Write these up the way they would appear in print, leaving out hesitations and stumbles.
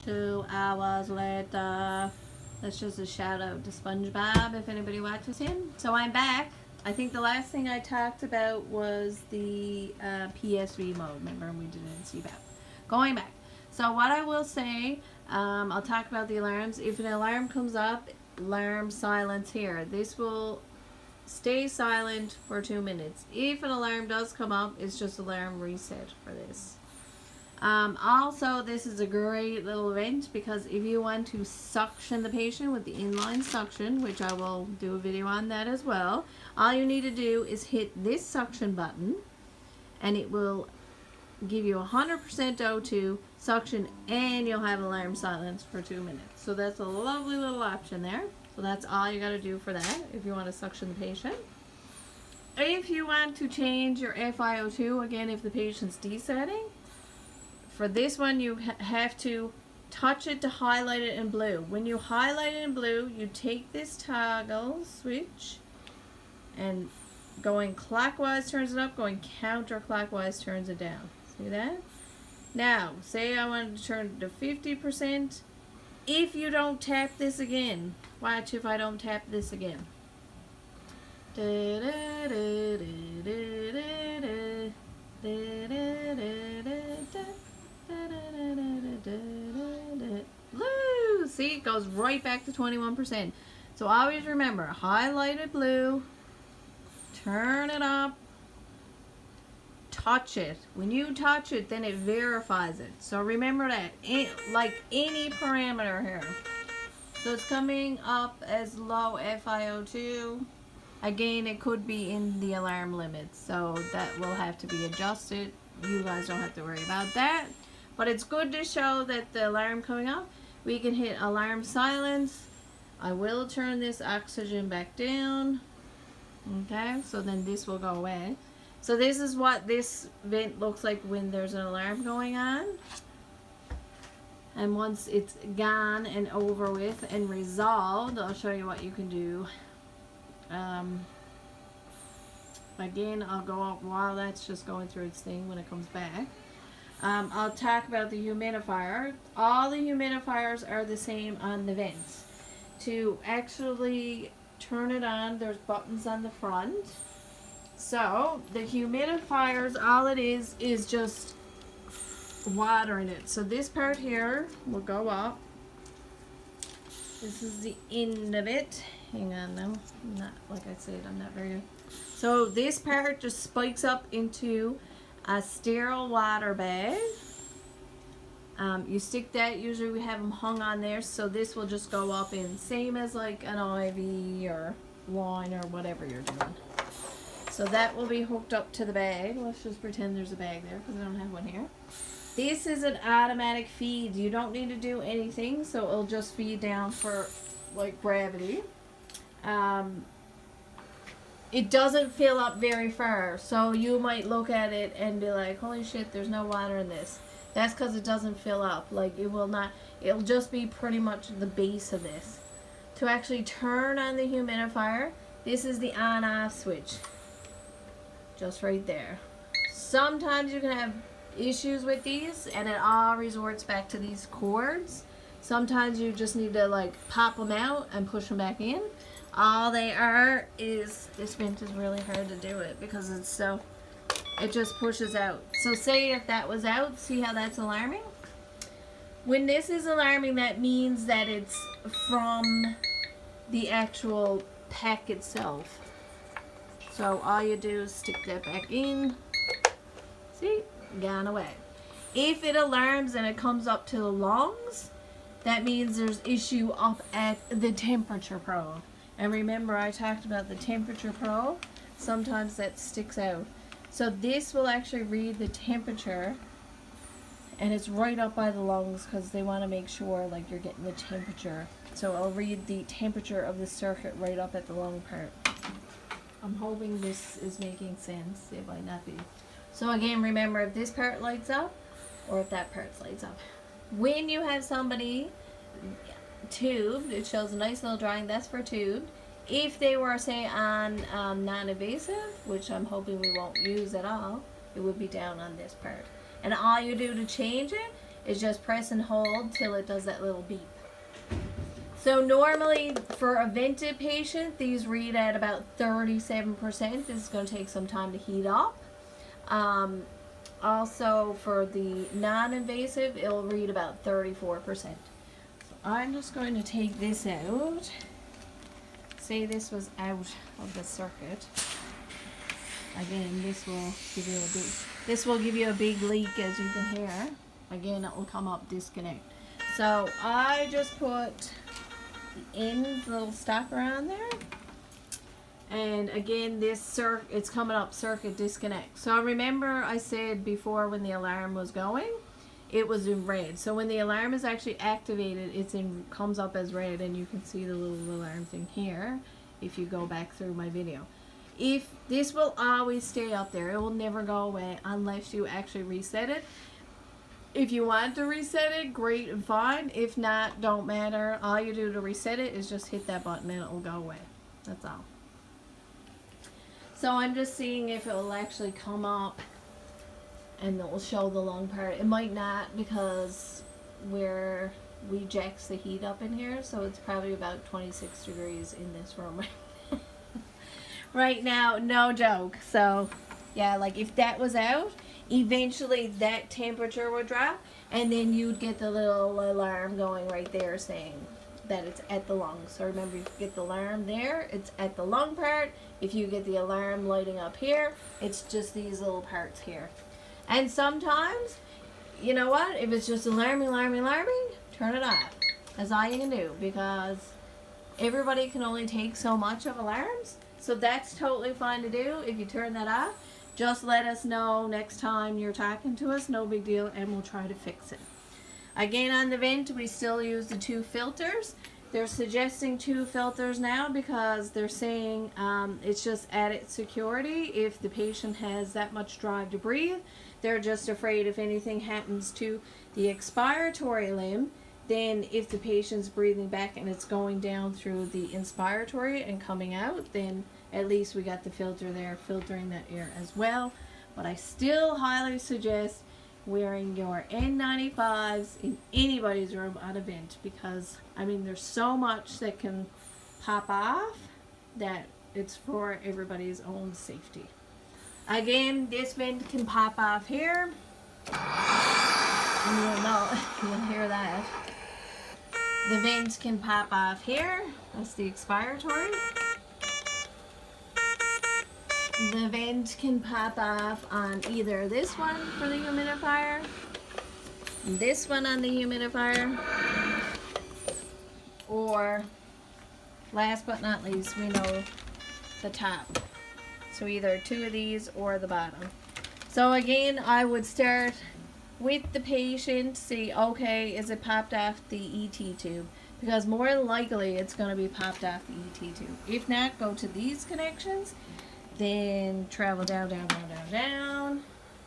2 hours later. That's just a shout out to SpongeBob if anybody watches him. So I'm back. I think the last thing I talked about was the PSV mode. Remember, we didn't see that. Going back. So what I will say, I'll talk about the alarms. If an alarm comes up, alarm silence here. This will stay silent for 2 minutes. If an alarm does come up, it's just alarm reset for this. Also, this is a great little vent because if you want to suction the patient with the inline suction, which I will do a video on that as well, all you need to do is hit this suction button and it will give you 100% O2 suction and you'll have alarm silence for 2 minutes. So that's a lovely little option there. So that's all you got to do for that if you want to suction the patient. If you want to change your FiO2, again, if the patient's desetting, for this one you have to touch it to highlight it in blue. When you highlight it in blue, you take this toggle switch and going clockwise turns it up, going counterclockwise turns it down. See that? Now, say I wanted to turn it to 50%. If you don't tap this again, watch if I don't tap this again. Blue! See, it goes right back to 21%. So always remember, highlighted blue, turn it up, touch it. When you touch it, then it verifies it. So remember that, like any parameter here. So it's coming up as low FiO2. Again, it could be in the alarm limits, so that will have to be adjusted. You guys don't have to worry about that. But it's good to show that the alarm coming up. We can hit alarm silence. I will turn this oxygen back down. Okay, so then this will go away. So this is what this vent looks like when there's an alarm going on. And once it's gone and over with and resolved, I'll show you what you can do. Again, I'll go up while that's just going through its thing when it comes back. I'll talk about the humidifier. All the humidifiers are the same on the vents. To actually turn it on, there's buttons on the front. So the humidifiers, all it is just water in it. So this part here will go up. This is the end of it. Hang on now. Not like I said, I'm not very good. So this part just spikes up into a sterile water bag. You stick that, usually we have them hung on there, so this will just go up in, same as like an IV or line or whatever you're doing. So that will be hooked up to the bag. Let's just pretend there's a bag there because I don't have one here. This is an automatic feed. You don't need to do anything, so it'll just feed down for like gravity. It doesn't fill up very far, so you might look at it and be like, holy shit, there's no water in this. That's because it doesn't fill up. Like, it will not, it'll just be pretty much the base of this. To actually turn on the humidifier, this is the on-off switch. Just right there. Sometimes you can have issues with these, and it all resorts back to these cords. Sometimes you just need to like pop them out and push them back in. All they are is, this vent is really hard to do it because it's so, it just pushes out. So say if that was out, see how that's alarming? When this is alarming, that means that it's from the actual pack itself. So all you do is stick that back in. See? Gone away. If it alarms and it comes up to the lungs, that means there's issue up at the temperature probe. And remember, I talked about the temperature probe. Sometimes that sticks out. So this will actually read the temperature, and it's right up by the lungs because they want to make sure like you're getting the temperature. So I'll read the temperature of the circuit right up at the lung part. I'm hoping this is making sense. It might not be. So again, remember, if this part lights up or if that part lights up. When you have somebody tubed, it shows a nice little drawing, that's for tubed. If they were, say, on non-invasive, which I'm hoping we won't use at all, it would be down on this part. And all you do to change it is just press and hold till it does that little beep. So normally for a vented patient, these read at about 37%. This is going to take some time to heat up. Also for the non-invasive, it'll read about 34%. So I'm just going to take this out. Say this was out of the circuit. Again, this will give you a big leak, as you can hear. Again, it will come up disconnect. So I just put the end little stopper on there. And again, it's coming up circuit disconnect. So remember I said before when the alarm was going, it was in red. So when the alarm is actually activated, comes up as red, and you can see the little alarm thing here if you go back through my video. If this will always stay up there, it will never go away unless you actually reset it. If you want to reset it, great and fine. If not, don't matter. All you do to reset it is just hit that button and it will go away. That's all. So I'm just seeing if it will actually come up and it will show the lung part. It might not, because where we jacks the heat up in here, so it's probably about 26 degrees in this room right now, no joke. So yeah, like if that was out, eventually that temperature would drop, and then you'd get the little alarm going right there saying that it's at the lung. So remember, if you get the alarm there, it's at the lung part. If you get the alarm lighting up here, it's just these little parts here. And sometimes, you know what, if it's just alarming, turn it off. That's all you can do, because everybody can only take so much of alarms. So that's totally fine to do. If you turn that off, just let us know next time you're talking to us. No big deal, and we'll try to fix it. Again, on the vent, we still use the 2 filters. They're suggesting 2 filters now because they're saying it's just added security. If the patient has that much drive to breathe, they're just afraid if anything happens to the expiratory limb, then if the patient's breathing back and it's going down through the inspiratory and coming out, then at least we got the filter there filtering that air as well. But I still highly suggest wearing your N95s in anybody's room on a vent, because I mean there's so much that can pop off that it's for everybody's own safety. Again, this vent can pop off here, and you'll hear that. The vent can pop off here. That's the expiratory. The vent can pop off on either this one for the humidifier, this one on the humidifier, or last but not least, we know the top. So either 2 of these or the bottom. So again, I would start with the patient, see, okay, is it popped off the ET tube? Because more than likely it's going to be popped off the ET tube. If not, go to these connections, then travel down,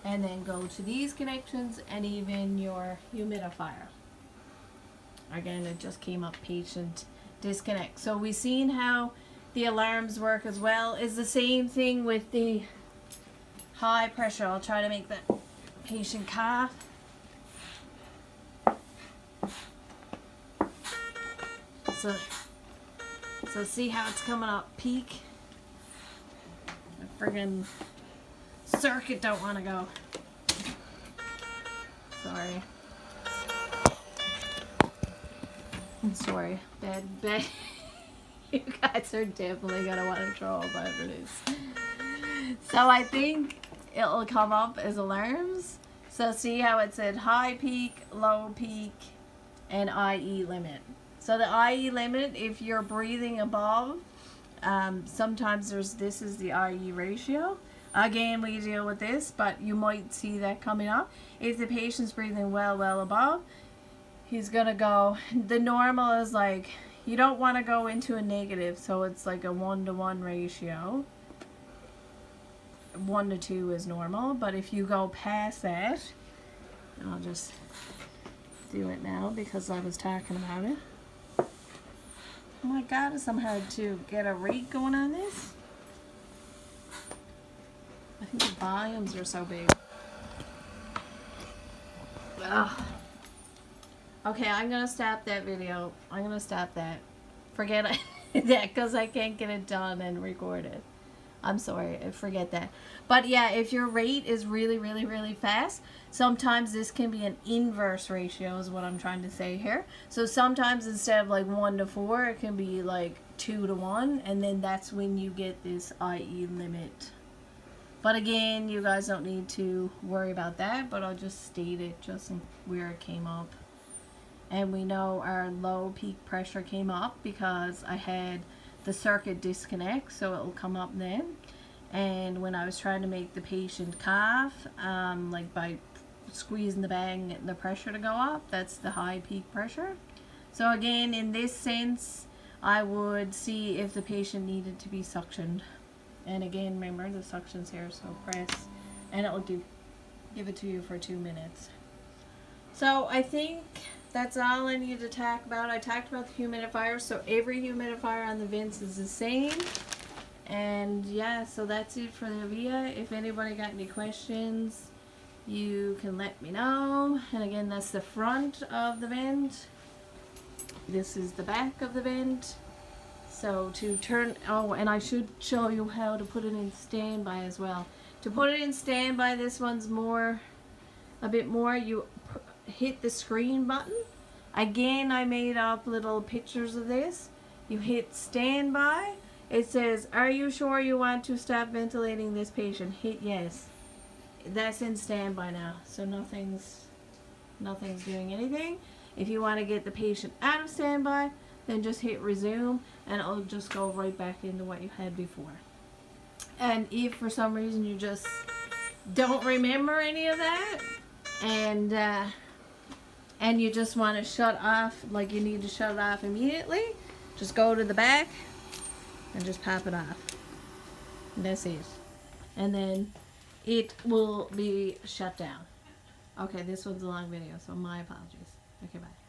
and then go to these connections and even your humidifier. Again, it just came up patient disconnect. So we've seen how the alarms work as well. Is the same thing with the high pressure. I'll try to make that patient cough. So see how it's coming up peak? The friggin' circuit don't want to go. Sorry. I'm sorry. Bad. You guys are definitely gonna want to troll over this. So I think it'll come up as alarms. So see how it said high peak, low peak, and IE limit. So the IE limit, if you're breathing above, sometimes this is the IE ratio. Again, we deal with this, but you might see that coming up. If the patient's breathing well above, he's gonna go, the normal is like, you don't want to go into a negative, so it's like a 1-to-1 ratio. 1 to 2 is normal, but if you go past that, I'll just do it now because I was talking about it. Oh my god, it's somehow to get a rate going on this. I think the volumes are so big. Ugh. Okay, I'm gonna stop that video. I'm gonna stop that. Forget that because I can't get it done and record it. I'm sorry, forget that. But yeah, if your rate is really, really, really fast, sometimes this can be an inverse ratio is what I'm trying to say here. So sometimes instead of like 1 to 4, it can be like 2 to 1, and then that's when you get this IE limit. But again, you guys don't need to worry about that, but I'll just state it just where it came up. And we know our low peak pressure came up because I had the circuit disconnect, so it will come up then. And when I was trying to make the patient cough, like by squeezing the bag and getting the pressure to go up, that's the high peak pressure. So again, in this sense, I would see if the patient needed to be suctioned. And again, remember the suction's here, so press, and it will give it to you for 2 minutes. So I think that's all I need to talk about. I talked about the humidifier, so every humidifier on the vents is the same. And yeah, so that's it for the Avea. If anybody got any questions, you can let me know. And again, that's the front of the vent. This is the back of the vent. So to turn, oh, and I should show you how to put it in standby as well. To put it in standby, this one's a bit more, you hit the screen button. Again, I made up little pictures of this. You hit standby. It says, are you sure you want to stop ventilating this patient? Hit yes. That's in standby now, so nothing's doing anything. If you want to get the patient out of standby, then just hit resume and it'll just go right back into what you had before. And if for some reason you just don't remember any of that, and you just want to shut off, like you need to shut it off immediately, just go to the back and just pop it off. And that's it. And then it will be shut down. Okay, this one's a long video, so my apologies. Okay, bye.